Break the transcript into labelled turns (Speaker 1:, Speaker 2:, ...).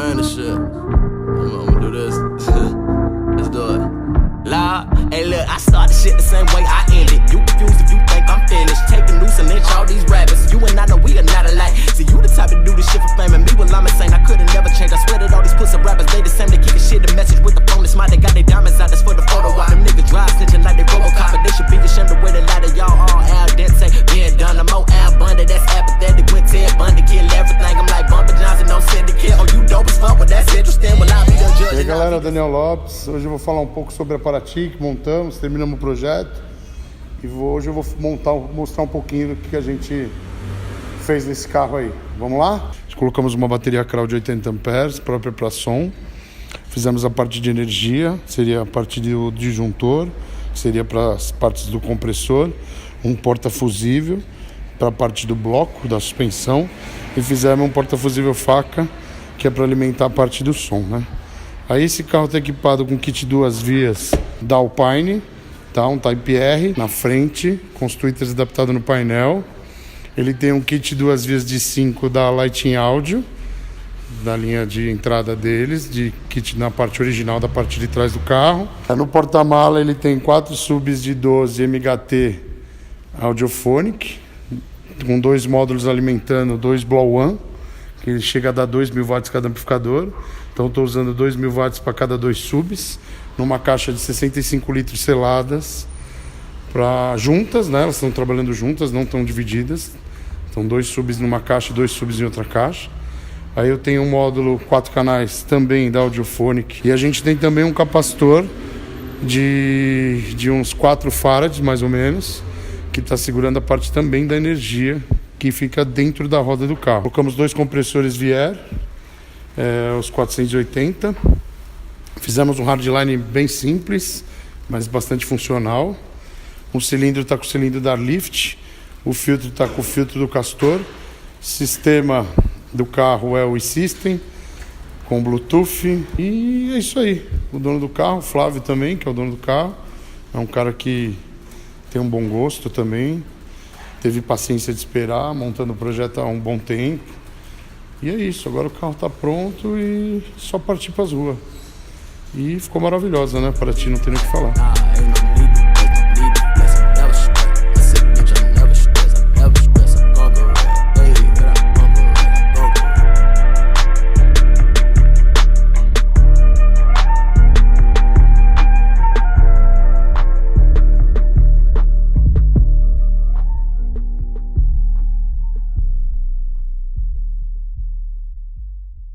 Speaker 1: burn the shit. I'ma do this. Let's do it. Loud. Hey look, I start the shit the same way I end it. You confused if you think I'm finished. Take a noose and lynch all these rappers. You and I know we are not alike. See, you the type to do this shit for fame, and me, well, I'm insane. I could've never changed. I swear that all these pussy rappers, they the same. They keep the shit, the message with the phone. It's smart, they got their diamonds out. That's for the photo. Why them niggas drive snitching like they Robocop? But they should be ashamed of where they lie to y'all all al dente. Being done, I'm more Al Bundy. That's apathetic. When Ted Bundy kill everything, I'm like Bumper Johnson, no syndicate. Oh, you dope as fuck, but that's interesting. Well, I'll be the judge.
Speaker 2: E aí galera, Daniel Lopes. Hoje eu vou falar um pouco sobre a Paraty que montamos, terminamos o projeto. E hoje eu vou mostrar um pouquinho do que a gente fez nesse carro aí. Vamos lá? Colocamos uma bateria Crowd de 80 amperes, própria para som. Fizemos a parte de energia, seria a parte do disjuntor, seria para as partes do compressor. Um porta-fusível para a parte do bloco, da suspensão. E fizemos um porta-fusível faca, que é para alimentar a parte do som, né? Aí esse carro está equipado com kit 2 vias da Alpine, tá? Um Type R na frente, com os tweeters adaptados no painel. Ele tem um kit 2 vias de 5 da Lighting Audio, da linha de entrada deles, de kit na parte original da parte de trás do carro. No porta-mala ele tem 4 subs de 12 MHT Audiophonic, com 2 módulos alimentando 2 Blow-On, que ele chega a dar 2.000 watts cada amplificador. Então estou usando 2.000 watts para cada 2 subs, numa caixa de 65 litros seladas, juntas, né? Elas estão trabalhando juntas, não estão divididas. Então 2 subs numa caixa e 2 subs em outra caixa. Aí eu tenho um módulo 4 canais também da Audiophonic. E a gente tem também um capacitor de uns 4 farads, mais ou menos, que está segurando a parte também da energia, que fica dentro da roda do carro. Colocamos 2 compressores Vier, os 480. Fizemos um hardline bem simples, mas bastante funcional. O cilindro está com o cilindro da Lift, o filtro está com o filtro do Castor. Sistema do carro é o e-System, com Bluetooth. E é isso aí. O dono do carro, o Flávio também, que é o dono do carro, é um cara que tem um bom gosto também. Teve paciência de esperar, montando o projeto há um bom tempo. E é isso, agora o carro está pronto e só partir para as ruas. E ficou maravilhosa, né? Paraty não tem nem o que falar.